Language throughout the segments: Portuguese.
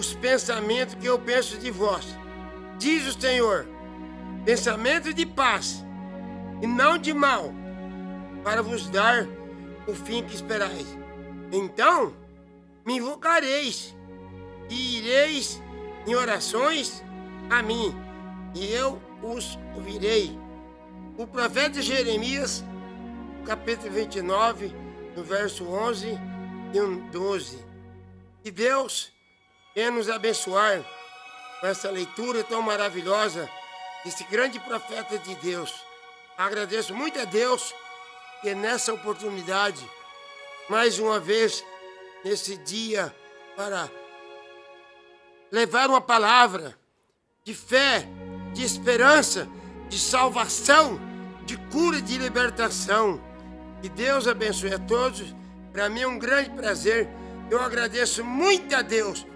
os pensamentos que eu penso de vós. Diz o Senhor, pensamento de paz e não de mal, para vos dar o fim que esperais. Então me invocareis e ireis em orações a mim, e eu os ouvirei. O profeta Jeremias, capítulo 29, no verso 11 e 12. Que Deus venha nos abençoar com essa leitura tão maravilhosa desse grande profeta de Deus. Agradeço muito a Deus que nessa oportunidade, mais uma vez, nesse dia, para levar uma palavra de fé, de esperança, de salvação, de cura e de libertação. Que Deus abençoe a todos. Para mim é um grande prazer. Eu agradeço muito a Deus,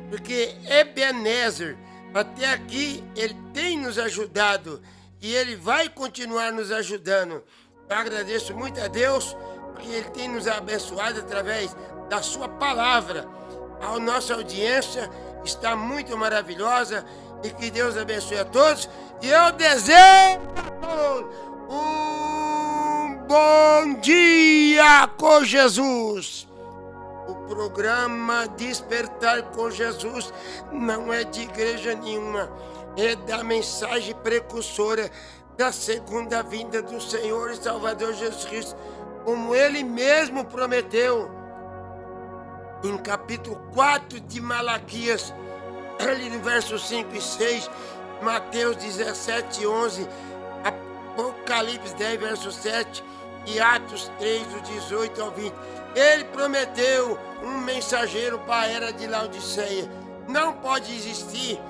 porque Ebenezer, até aqui, Ele tem nos ajudado e Ele vai continuar nos ajudando. Eu agradeço muito a Deus, porque Ele tem nos abençoado através da Sua palavra. A nossa audiência está muito maravilhosa e que Deus abençoe a todos. E eu desejo um bom dia com Jesus. O programa Despertar com Jesus não é de igreja nenhuma, é da mensagem precursora da segunda vinda do Senhor e Salvador Jesus Cristo, como Ele mesmo prometeu em capítulo 4 de Malaquias, ali no verso 5 e 6, Mateus 17, 11, Apocalipse 10, verso 7 e Atos 3, do 18 ao 20. Ele prometeu um mensageiro para a era de Laodiceia. Não pode existir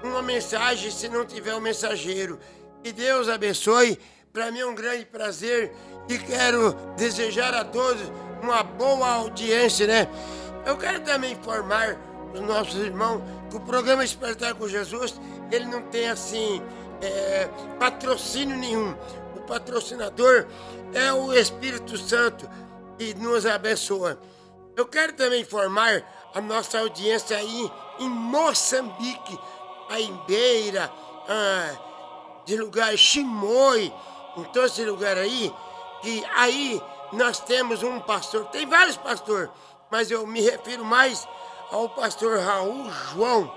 uma mensagem se não tiver um mensageiro. Que Deus abençoe. Para mim é um grande prazer e quero desejar a todos uma boa audiência, né? Eu quero também informar os nossos irmãos que o programa Despertar com Jesus, ele não tem assim patrocínio nenhum. O patrocinador é o Espírito Santo que nos abençoa. Eu quero também informar a nossa audiência aí em Moçambique, aí em Beira, de lugar Chimoio, em todo esse lugar aí, que aí nós temos um pastor, tem vários pastores, mas eu me refiro mais ao pastor Raul João.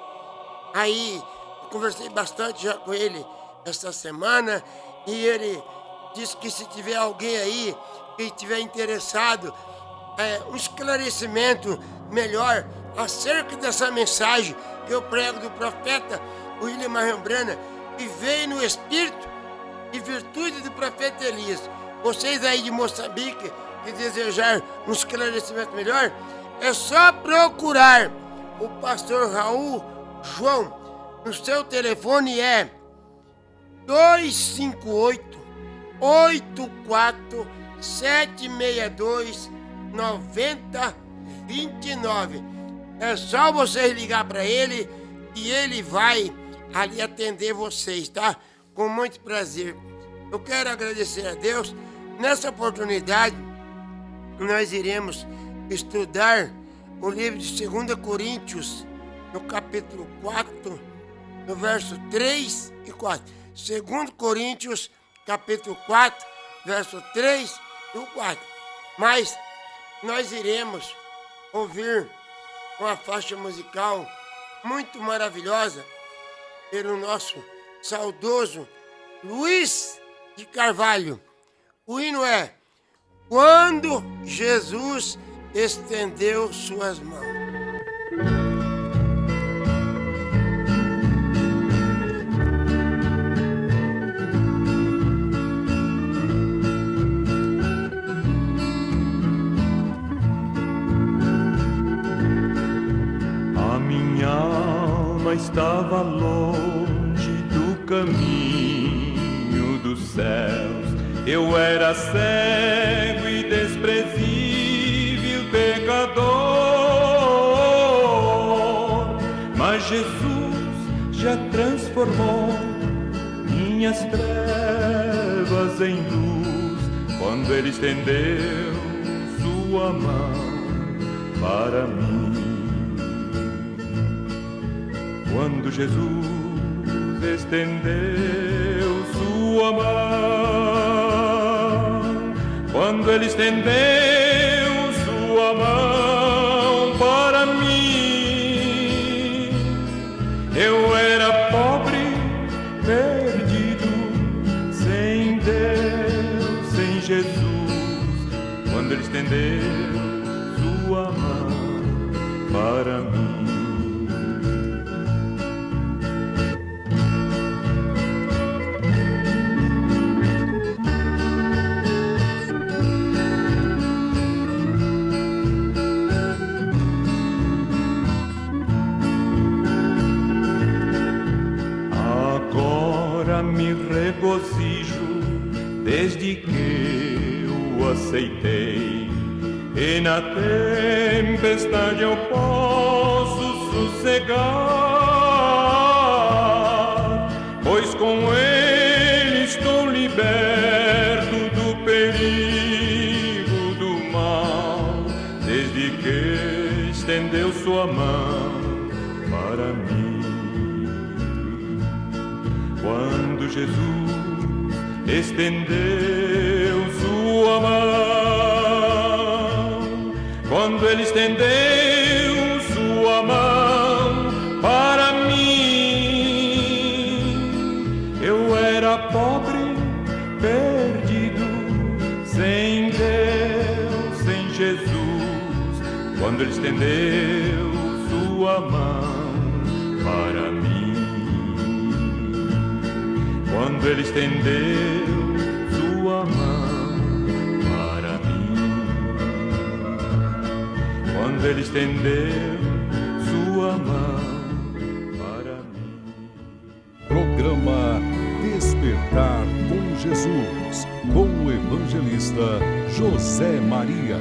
Aí eu conversei bastante já com ele essa semana e ele disse que se tiver alguém aí que estiver interessado, um esclarecimento melhor acerca dessa mensagem que eu prego do profeta William Marion Branham, que veio no espírito e virtude do profeta Elias. Vocês aí de Moçambique que desejar um esclarecimento melhor, é só procurar o pastor Raul João. O seu telefone é 258-762-9029. É só vocês ligar para ele e ele vai ali atender vocês, tá? Com muito prazer. Eu quero agradecer a Deus. Nessa oportunidade, nós iremos estudar o livro de 2 Coríntios, no capítulo 4, no verso 3 e 4. 2 Coríntios, capítulo 4, verso 3 e 4. Mas nós iremos ouvir uma faixa musical muito maravilhosa pelo nosso saudoso Luiz de Carvalho. O hino é Quando Jesus estendeu suas mãos. A minha alma estava longe do caminho dos céus. Eu era cego e desprezível pecador, mas Jesus já transformou minhas trevas em luz, quando Ele estendeu sua mão para mim. quando Jesus estendeu sua mão, quando ele estendeu sua mão para mim. Eu era pobre, perdido, sem Deus, sem Jesus, quando ele estendeu sua mão para mim. Me regozijo desde que o aceitei, e na tempestade eu posso sossegar, pois com ele estou liberto do perigo do mal, desde que estendeu sua mão para mim. Quando Jesus estendeu sua mão, quando ele estendeu sua mão para mim, eu era pobre, perdido, sem Deus, sem Jesus, quando ele estendeu sua mão para mim. Quando ele estendeu sua mão para mim, quando ele estendeu sua mão para mim. Programa Despertar com Jesus, com o evangelista José Maria.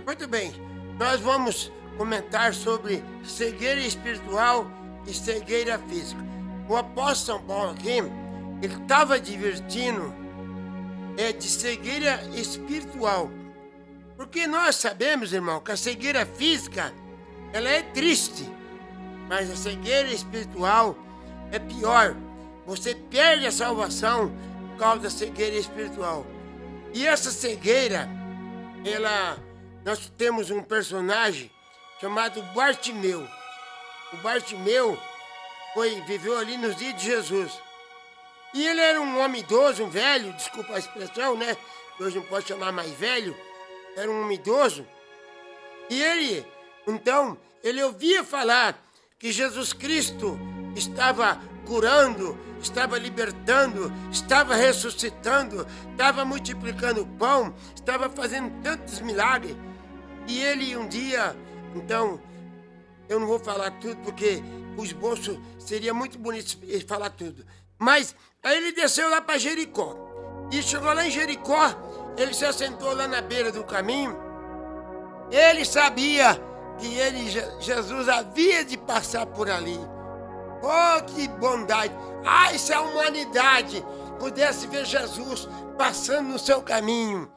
Muito bem, nós vamos comentar sobre cegueira espiritual e cegueira física. O apóstolo São Paulo aqui, ele estava advertindo de cegueira espiritual. Porque nós sabemos, irmão, que a cegueira física, ela é triste. Mas a cegueira espiritual é pior. Você perde a salvação por causa da cegueira espiritual. E essa cegueira, nós temos um personagem chamado Bartimeu. O Bartimeu viveu ali nos dias de Jesus. E ele era um homem idoso, um velho, desculpa a expressão, né? Hoje não pode chamar mais velho. Era um homem idoso. E ele ouvia falar que Jesus Cristo estava curando, estava libertando, estava ressuscitando, estava multiplicando o pão, estava fazendo tantos milagres. E ele um dia, eu não vou falar tudo porque o esboço seria muito bonito falar tudo. Mas aí ele desceu lá para Jericó. E chegou lá em Jericó, ele se assentou lá na beira do caminho. Ele sabia que Jesus havia de passar por ali. Oh, que bondade! Ai, se a humanidade pudesse ver Jesus passando no seu caminho.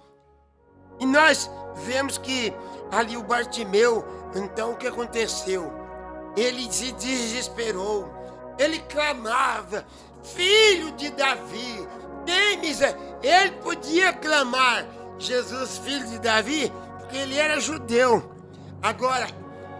E nós vemos que ali o Bartimeu, então o que aconteceu? Ele se desesperou, ele clamava, filho de Davi, tem misericórdia. Ele podia clamar, Jesus, filho de Davi, porque ele era judeu. Agora,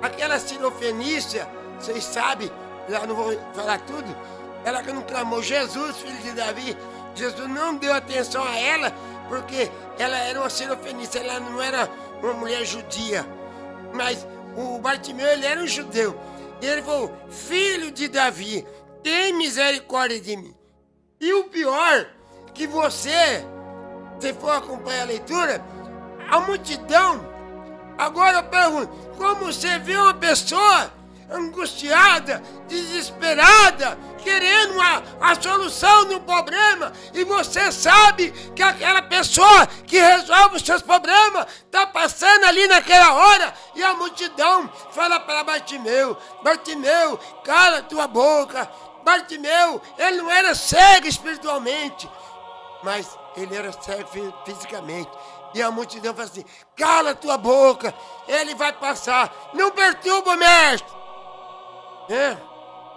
aquela sirofenícia, vocês sabem, lá não vou falar tudo, ela que não clamou, Jesus, filho de Davi, Jesus não deu atenção a ela, porque ela era uma sirofenícia, ela não era uma mulher judia. Mas o Bartimeu, ele era um judeu. E ele falou, filho de Davi, tem misericórdia de mim. E o pior, que você for acompanhar a leitura, a multidão, agora eu pergunto, como você vê uma pessoa angustiada, desesperada, querendo a solução de um problema, e você sabe que aquela pessoa que resolve os seus problemas está passando ali naquela hora, e a multidão fala para Bartimeu, Bartimeu, cala tua boca. Bartimeu, ele não era cego espiritualmente, mas ele era cego fisicamente. E a multidão fala assim, cala tua boca, ele vai passar, não perturba o mestre.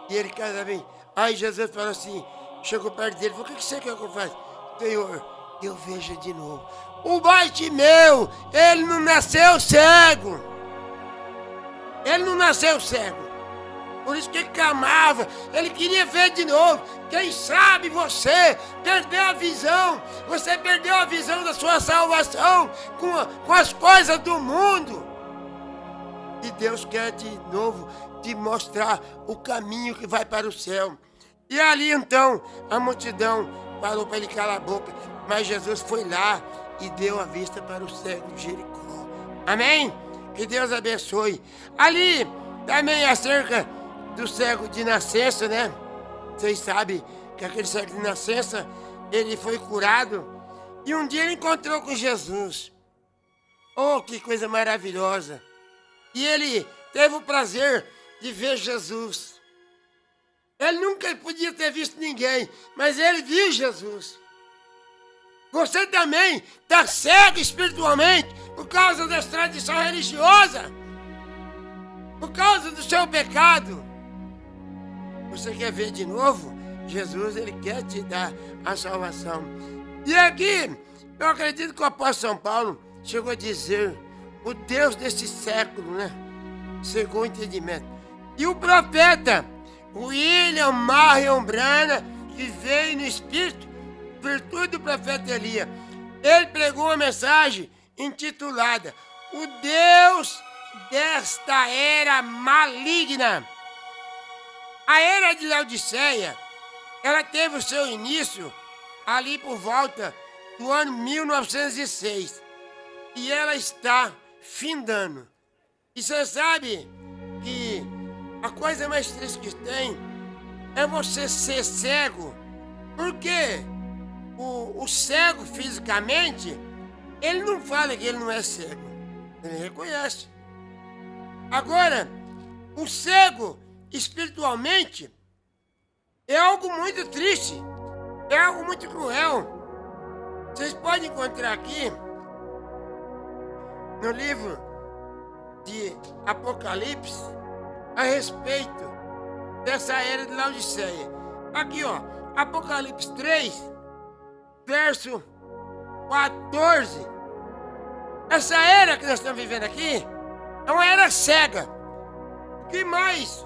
E ele cada vez... Aí Jesus falou assim, chegou perto dele, falou, o que você quer que eu faça? Senhor, eu vejo de novo. O Bartimeu, ele não nasceu cego. Ele não nasceu cego. Por isso que ele clamava, ele queria ver de novo. Quem sabe você perdeu a visão. Você perdeu a visão da sua salvação com as coisas do mundo. E Deus quer de novo te mostrar o caminho que vai para o céu. E ali então a multidão falou para ele calar a boca. Mas Jesus foi lá e deu a vista para o cego de Jericó. Amém? Que Deus abençoe. Ali também acerca do cego de nascença, né? Vocês sabem que aquele cego de nascença, ele foi curado. E um dia ele encontrou com Jesus. Oh, que coisa maravilhosa. E ele teve o prazer de ver Jesus. Ele nunca podia ter visto ninguém, mas ele viu Jesus. Você também está cego espiritualmente por causa dessa tradição religiosa, por causa do seu pecado. Você quer ver de novo? Jesus, ele quer te dar a salvação. E aqui, eu acredito que o apóstolo São Paulo chegou a dizer, o Deus desse século, né? Cegou o entendimento. E o profeta William Marion Branham, que veio no Espírito, virtude do profeta Elias, ele pregou uma mensagem intitulada O Deus desta Era Maligna. A Era de Laodiceia, ela teve o seu início ali por volta do ano 1906 e ela está findando. E você sabe que a coisa mais triste que tem é você ser cego, porque o cego fisicamente, ele não fala que ele não é cego, ele reconhece. Agora, o cego espiritualmente é algo muito triste, é algo muito cruel. Vocês podem encontrar aqui no livro de Apocalipse a respeito dessa era de Laodiceia. Aqui, ó, Apocalipse 3, verso 14. Essa era que nós estamos vivendo aqui é uma era cega. O que mais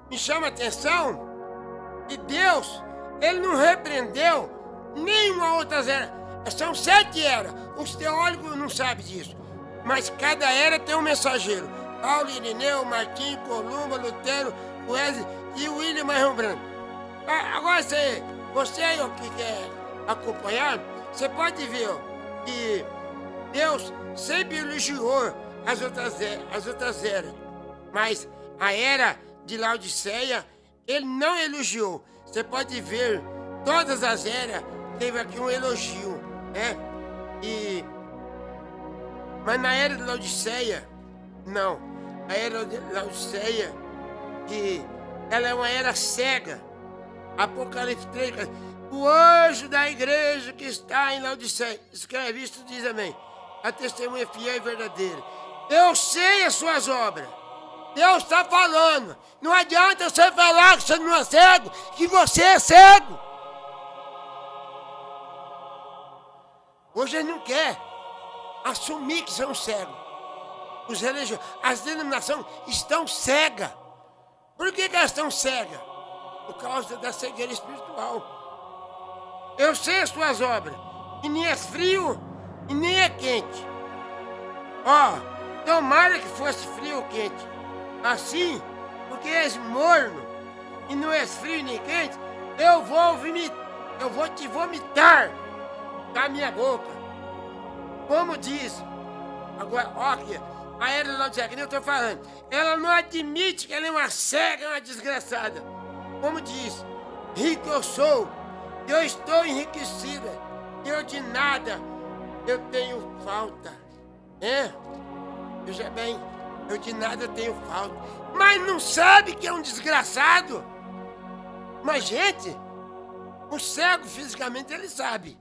me chama a atenção, que Deus, ele não repreendeu nenhuma outra era. São 7 eras. Os teólogos não sabem disso. Mas cada era tem um mensageiro. Paulo, Irineu, Martim, Columba, Lutero, Wesley e William Marion Branham. Agora você aí que quer acompanhar, você pode ver que Deus sempre elogiou as outras eras. Mas a era de Laodiceia, ele não elogiou. Você pode ver, todas as eras teve aqui um elogio, né? Mas na era de Laodiceia, não. A era de Laodiceia, que ela é uma era cega. Apocalipse 3, o anjo da igreja que está em Laodiceia, escreve isso, diz amém. A testemunha fiel e verdadeira. Eu sei as suas obras. Deus está falando. Não adianta você falar que você não é cego, que você é cego. Hoje ele não quer assumir que são cegos. Os religiosos, as denominações estão cegas. Por que elas estão cegas? Por causa da cegueira espiritual. Eu sei as suas obras. E nem é frio e nem é quente. Tomara que fosse frio ou quente. Assim, porque és morno e não és frio nem quente, eu vou te vomitar da minha boca. Como diz, agora, aqui, a era de Laodiceia, que nem eu estou falando, ela não admite que ela é uma cega, uma desgraçada. Como diz, rico eu sou, eu estou enriquecida, eu de nada, eu tenho falta. Veja bem, eu de nada tenho falta. Mas não sabe que é um desgraçado. Mas, gente, o cego fisicamente ele sabe.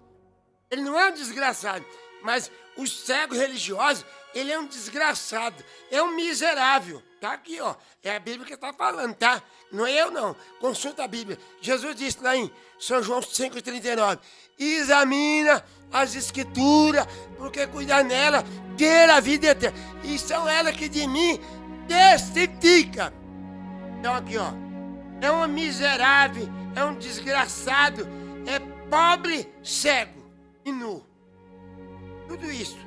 Ele não é um desgraçado. Mas os cegos religiosos, ele é um desgraçado, é um miserável. Tá aqui, ó. É a Bíblia que está falando, tá? Não é eu, não. Consulta a Bíblia. Jesus disse lá em São João 5,39. Examina as Escrituras, porque cuidar nela ter a vida eterna. E são elas que de mim testifica. Então aqui, ó. É um miserável, é um desgraçado, é pobre, cego e nu. Tudo isso.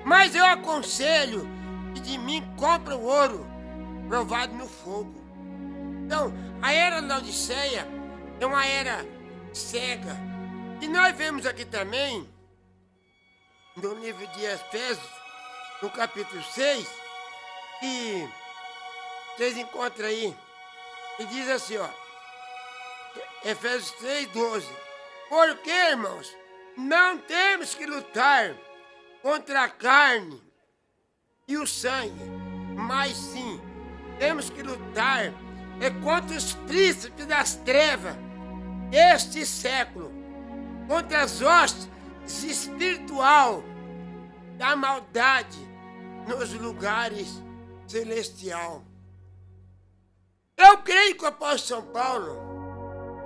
Mas eu aconselho que de mim compra o ouro provado no fogo. Então, a era da Laodiceia é uma era cega. E nós vemos aqui também, no livro de Efésios, no capítulo 6, que vocês encontram aí, e diz assim, ó, Efésios 3:12. Porque, irmãos, não temos que lutar contra a carne e o sangue, mas sim, temos que lutar contra os príncipes das trevas deste século, contra as hostes espiritual da maldade nos lugares celestiais. Eu creio que o apóstolo São Paulo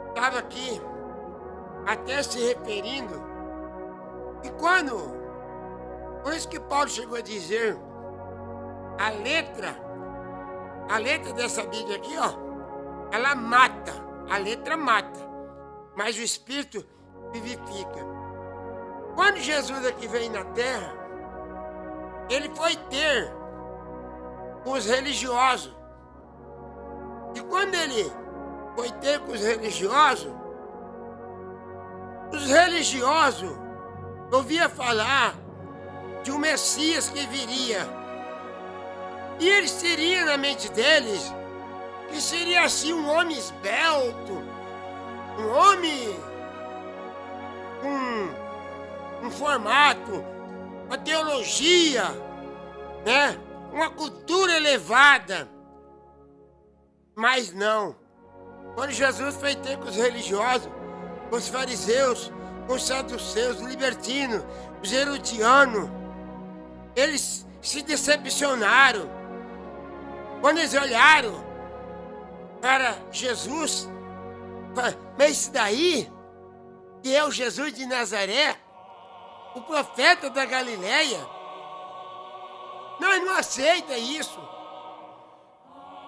estava aqui até se referindo, e por isso que Paulo chegou a dizer, a letra dessa Bíblia aqui, ó, ela mata, a letra mata, mas o Espírito vivifica. Quando Jesus aqui veio na terra, ele foi ter com os religiosos. E quando ele foi ter com os religiosos ouviam falar de um Messias que viria. E eles teriam na mente deles que seria assim um homem esbelto, um homem com um formato, uma teologia, né? Uma cultura elevada. Mas não. Quando Jesus foi ter com os religiosos, com os fariseus, com os saduceus, os libertinos, os herodianos, eles se decepcionaram. Quando eles olharam para Jesus, mas esse daí, que é o Jesus de Nazaré, o profeta da Galileia, nós não aceita isso.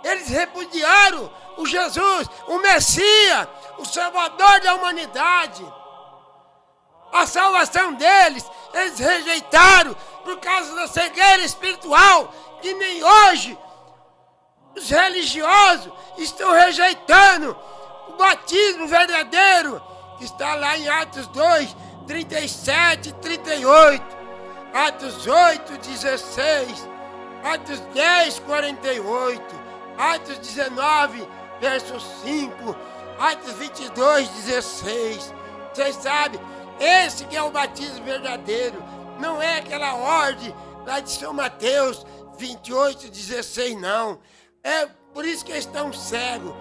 Eles repudiaram o Jesus, o Messias, o Salvador da humanidade. A salvação deles, eles rejeitaram por causa da cegueira espiritual, que nem hoje os religiosos estão rejeitando o batismo verdadeiro, que está lá em Atos 2, 37 e 38, Atos 8, 16, Atos 10, 48, Atos 19, verso 5, Atos 22, 16. Vocês sabem, esse que é o batismo verdadeiro, não é aquela ordem lá de São Mateus 28, 16, não. É por isso que eles estão cegos.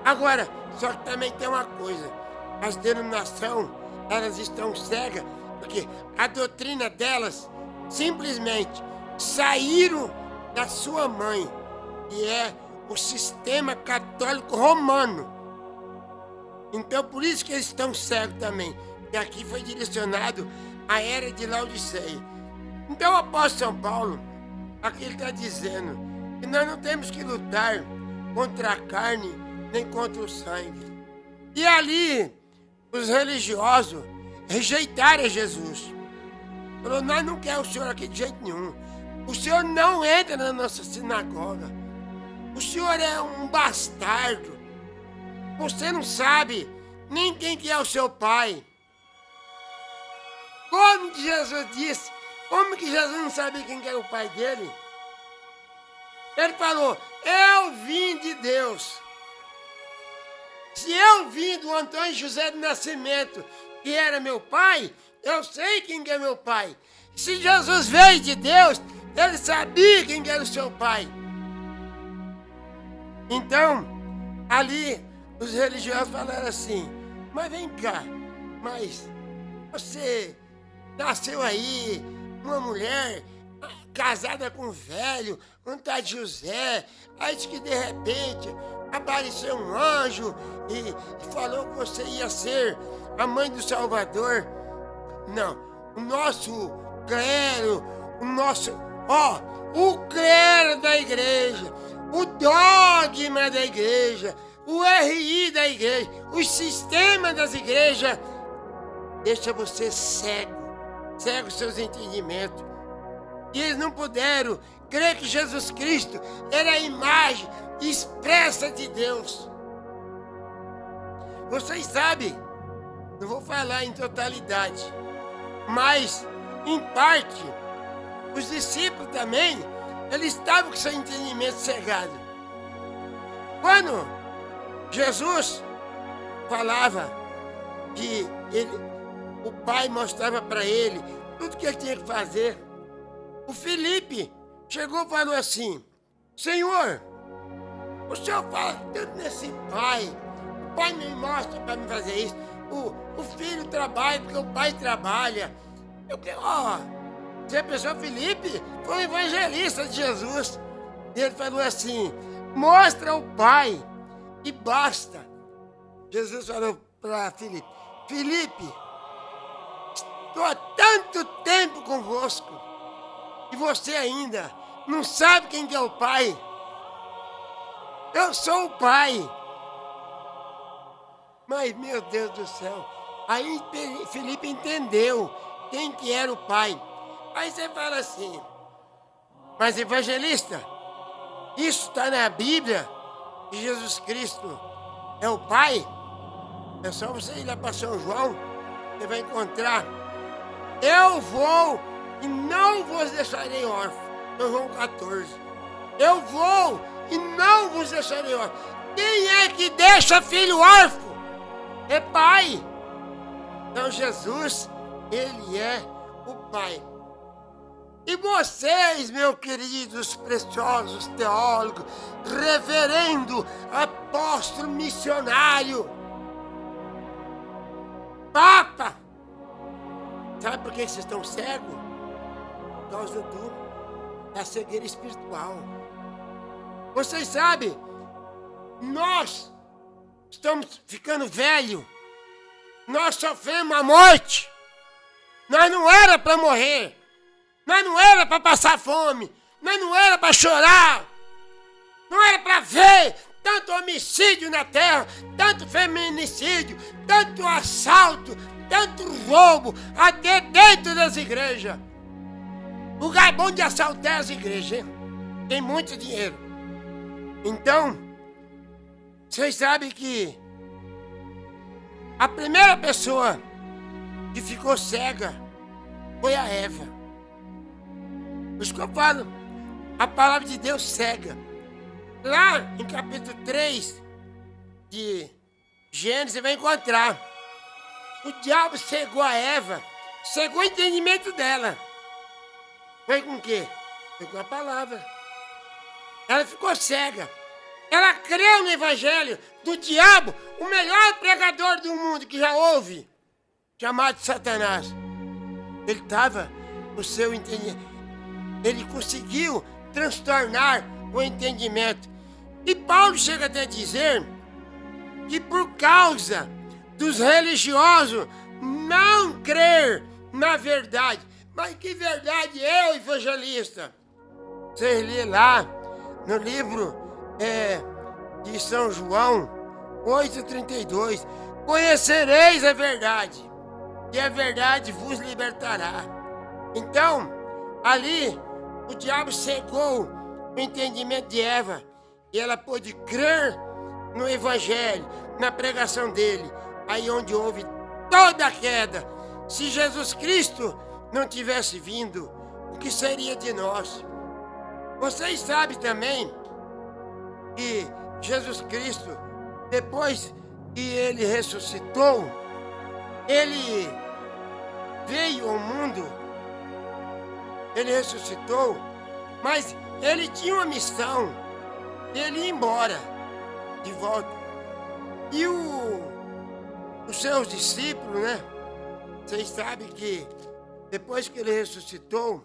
Agora, só que também tem uma coisa, as denominações, elas estão cegas, porque a doutrina delas simplesmente saíram da sua mãe, que é o sistema católico romano. Então, por isso que eles estão cegos também. E aqui foi direcionado à era de Laodiceia. Então, o apóstolo São Paulo, aqui ele está dizendo que nós não temos que lutar contra a carne nem contra o sangue. E ali, os religiosos rejeitaram Jesus. Falou, nós não queremos o senhor aqui de jeito nenhum. O senhor não entra na nossa sinagoga. O senhor é um bastardo. Você não sabe nem quem que é o seu pai. Como que Jesus disse? Como que Jesus não sabia quem que era o pai dele? Ele falou, eu vim de Deus. Se eu vim do Antônio José do Nascimento, que era meu pai, eu sei quem que é meu pai. Se Jesus veio de Deus, ele sabia quem que era o seu pai. Então, ali, os religiosos falaram assim, mas vem cá, mas você nasceu aí, uma mulher, casada com um velho, um tal de José. Aí diz que de repente apareceu um anjo e falou que você ia ser a mãe do Salvador. Não, o nosso clero, o clero da igreja, o dogma da igreja, o RI da igreja, o sistema das igrejas, deixa você cego seus entendimentos. E eles não puderam crer que Jesus Cristo era a imagem expressa de Deus. Vocês sabem, não vou falar em totalidade, mas em parte, os discípulos também, eles estavam com seu entendimento cegado. Quando Jesus falava que o Pai mostrava para ele tudo que ele tinha que fazer, o Felipe chegou e falou assim: Senhor, o Senhor fala tudo nesse Pai, o Pai me mostra para me fazer isso, o Filho trabalha porque o Pai trabalha. Você pensou, Felipe foi um evangelista de Jesus. Ele falou assim: mostra o Pai e basta. Jesus falou para Felipe: Felipe, estou há tanto tempo convosco e você ainda não sabe quem que é o Pai. Eu sou o Pai. Mas, meu Deus do céu, aí Felipe entendeu quem que era o Pai. Aí você fala assim: mas evangelista, isso está na Bíblia, que Jesus Cristo é o Pai? É só você ir lá para São João, você vai encontrar: eu vou e não vos deixarei órfãos. São João 14. Eu vou e não vos deixarei órfãos. Quem é que deixa filho órfão? É Pai. Então Jesus, Ele é o Pai. E vocês, meus queridos, preciosos teólogos, reverendo, apóstolo, missionário, Papa, sabe por que vocês estão cegos? Por causa da cegueira espiritual. Vocês sabem, nós estamos ficando velhos, nós sofremos a morte, nós não era para morrer. Nós não era para passar fome, nós não era para chorar, não era para ver tanto homicídio na terra, tanto feminicídio, tanto assalto, tanto roubo, até dentro das igrejas. O lugar bom de assaltar as igrejas, hein? Tem muito dinheiro. Então, vocês sabem que a primeira pessoa que ficou cega foi a Eva. Por isso que eu falo, a palavra de Deus cega. Lá em capítulo 3 de Gênesis, você vai encontrar: o diabo cegou a Eva, cegou o entendimento dela. Foi com o quê? Foi com a palavra. Ela ficou cega. Ela creu no evangelho do diabo, o melhor pregador do mundo que já houve, chamado Satanás. Ele estava no seu entendimento. Ele conseguiu transtornar o entendimento. E Paulo chega até a dizer que por causa dos religiosos não crer na verdade. Mas que verdade é, evangelista? Vocês lê lá no livro de São João 8,32: conhecereis a verdade, e a verdade vos libertará. Então, ali o diabo cegou o entendimento de Eva e ela pôde crer no evangelho, na pregação dele. Aí onde houve toda a queda. Se Jesus Cristo não tivesse vindo, o que seria de nós? Vocês sabem também que Jesus Cristo, depois que ele ressuscitou, ele veio ao mundo. Ele ressuscitou, mas ele tinha uma missão, ele ir embora, de volta. E os seus discípulos, né? Vocês sabem que depois que ele ressuscitou,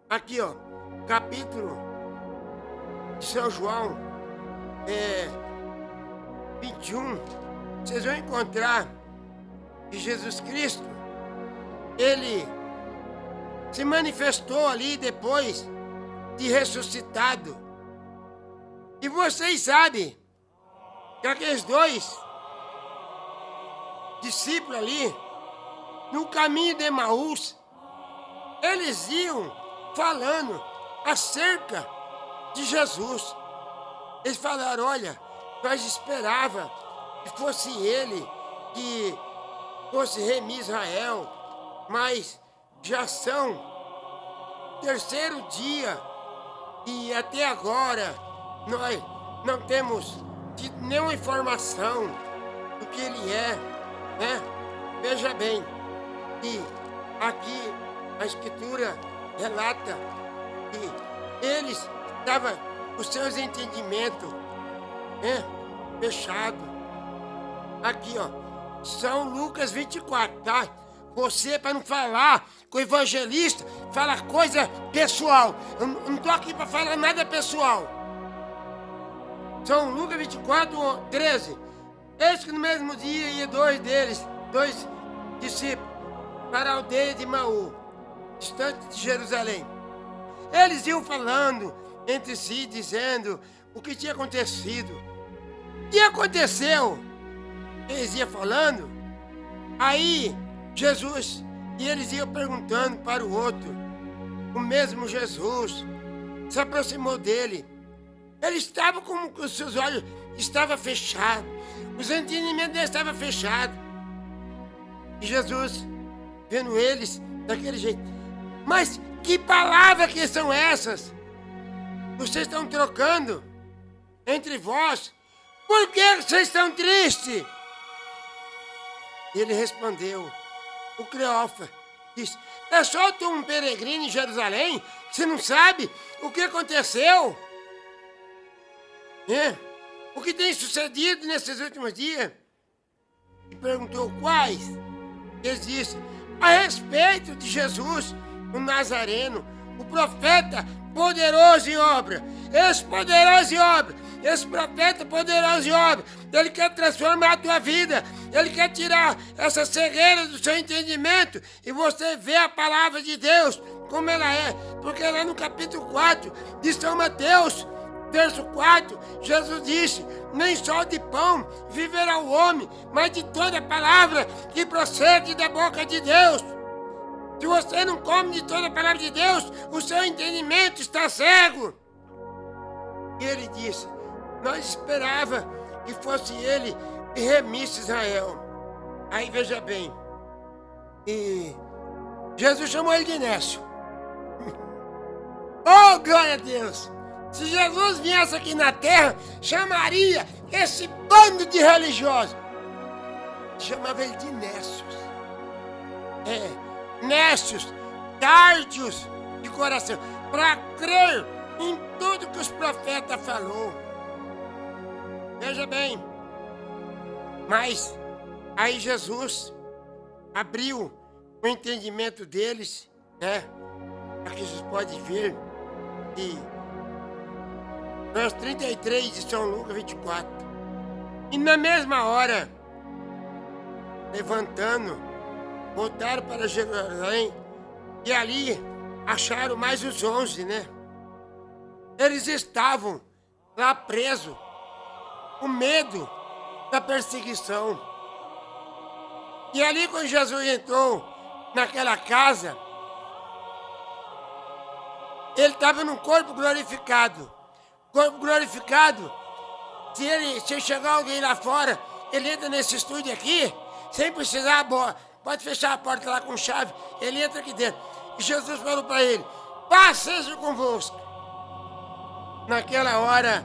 aqui, ó, capítulo de São João, 21, vocês vão encontrar que Jesus Cristo, ele se manifestou ali depois de ressuscitado. E vocês sabem que aqueles dois discípulos ali, no caminho de Emaús, eles iam falando acerca de Jesus. Eles falaram, olha, nós esperava que fosse ele, que fosse remir Israel, mas já são terceiro dia e até agora nós não temos nenhuma informação do que ele é, né? Veja bem, que aqui a Escritura relata que eles estavam com seus entendimentos, né, fechados. Aqui, ó, São Lucas 24, tá? Você, para não falar com o evangelista, fala coisa pessoal. Eu não estou aqui para falar nada pessoal. São Lucas 24, 13. Eis que no mesmo dia ia dois discípulos, para a aldeia de Emaús, distante de Jerusalém. Eles iam falando entre si, dizendo o que tinha acontecido. E aconteceu, eles iam falando, aí Jesus, e eles iam perguntando para o outro. O mesmo Jesus se aproximou dele. Ele estava como os seus olhos estavam fechados, os entendimentos dele estavam fechados. E Jesus, vendo eles daquele jeito, mas que palavras que são essas? Vocês estão trocando entre vós? Por que vocês estão tristes? E ele respondeu, o Cleófas disse, é só tu um peregrino em Jerusalém? Você não sabe o que aconteceu? O que tem sucedido nesses últimos dias? E perguntou quais? Ele disse, a respeito de Jesus, o Nazareno, o profeta poderoso em obra. Esse poderoso em obra, esse profeta poderoso em obra, ele quer transformar a tua vida, ele quer tirar essa cegueira do seu entendimento e você vê a palavra de Deus como ela é. Porque lá no capítulo 4 de São Mateus, verso 4, Jesus disse, nem só de pão viverá o homem, mas de toda palavra que procede da boca de Deus. Se você não come de toda a palavra de Deus, o seu entendimento está cego. E ele disse, nós esperava que fosse ele que remisse Israel. Aí veja bem, e Jesus chamou ele de Nécio. Oh, glória a Deus! Se Jesus viesse aqui na terra, chamaria esse bando de religiosos. Chamava ele de Nécios. Nécios, tardios de coração, para crer em tudo que os profetas falou. Veja bem, mas aí Jesus abriu o entendimento deles, né? Para que vocês podem ver e verso 33 de São Lucas 24. E na mesma hora, levantando, voltaram para Jerusalém e ali acharam mais os 11, né? Eles estavam lá presos, com medo da perseguição. E ali quando Jesus entrou naquela casa, ele estava num corpo glorificado. Corpo glorificado, se chegar alguém lá fora, ele entra nesse estúdio aqui, sem precisar, pode fechar a porta lá com chave, ele entra aqui dentro. E Jesus falou para ele, paz seja convosco. Naquela hora,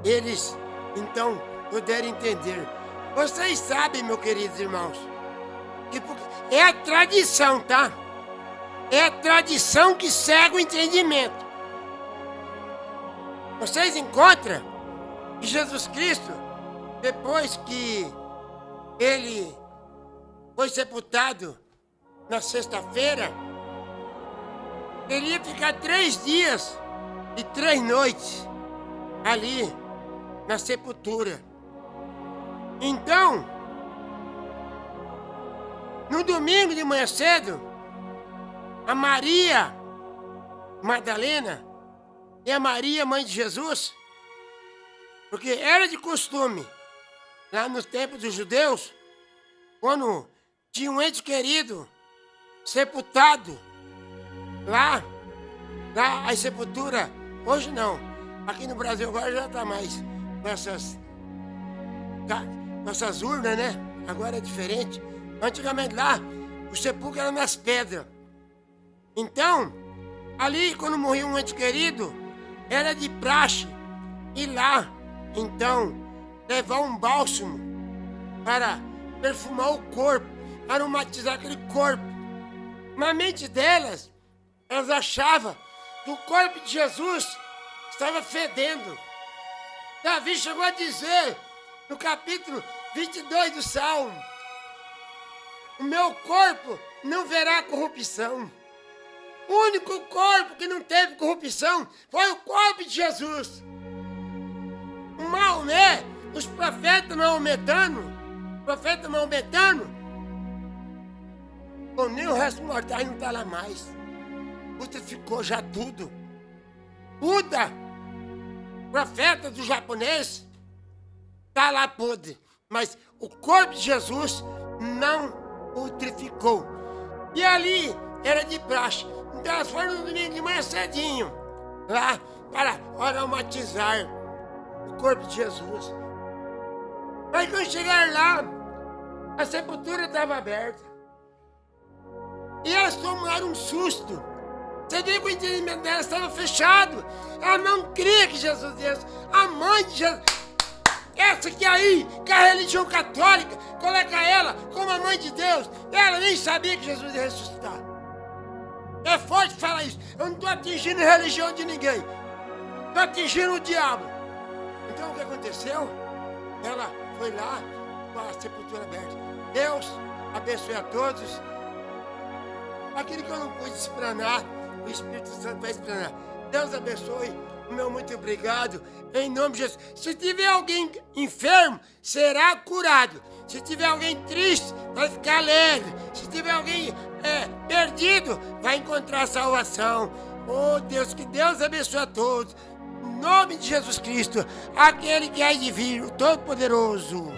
eles, então, puderam entender. Vocês sabem, meus queridos irmãos, que é a tradição, tá? É a tradição que cega o entendimento. Vocês encontram que Jesus Cristo, depois que ele foi sepultado na sexta-feira, ele ia ficar 3 dias e 3 noites ali na sepultura. Então, no domingo de manhã cedo, a Maria Madalena e a Maria, mãe de Jesus, porque era de costume, lá no tempo dos judeus, quando tinha um ente querido sepultado, lá a sepultura, hoje não, aqui no Brasil agora já está mais com essas urnas, né? Agora é diferente. Antigamente lá, o sepulcro era nas pedras. Então, ali quando morria um ente querido, era de praxe ir lá, então, levar um bálsamo para perfumar o corpo, aromatizar aquele corpo. Na mente delas, elas achavam que o corpo de Jesus estava fedendo. Davi chegou a dizer, no capítulo 22 do Salmo, o meu corpo não verá corrupção. O único corpo que não teve corrupção foi o corpo de Jesus. O Maomé, os profetas maometanos, nem o resto mortais não está lá mais. Putreficou já tudo. Buda, profeta do japonês, está lá podre. Mas o corpo de Jesus não putreficou. E ali era de praxe. Então elas foram no domingo de manhã cedinho, lá para aromatizar o corpo de Jesus. Mas quando chegaram lá, a sepultura estava aberta. E elas tomaram um susto. Você viu que o entendimento delas estava fechado. Ela não cria que Jesus é a mãe de Jesus. Essa que aí, que a religião católica coloca ela como a mãe de Deus. Ela nem sabia que Jesus ia ressuscitar. É forte falar isso. Eu não estou atingindo a religião de ninguém. Estou atingindo o diabo. Então o que aconteceu? Ela foi lá com a sepultura aberta. Deus abençoe a todos. Aquilo que eu não pude explanar, o Espírito Santo vai explanar. Deus abençoe. Meu muito obrigado. Em nome de Jesus. Se tiver alguém enfermo, será curado. Se tiver alguém triste, vai ficar alegre. Se tiver alguém perdido, vai encontrar salvação. Oh Deus, que Deus abençoe a todos. Em nome de Jesus Cristo, aquele que há de vir, o Todo-Poderoso.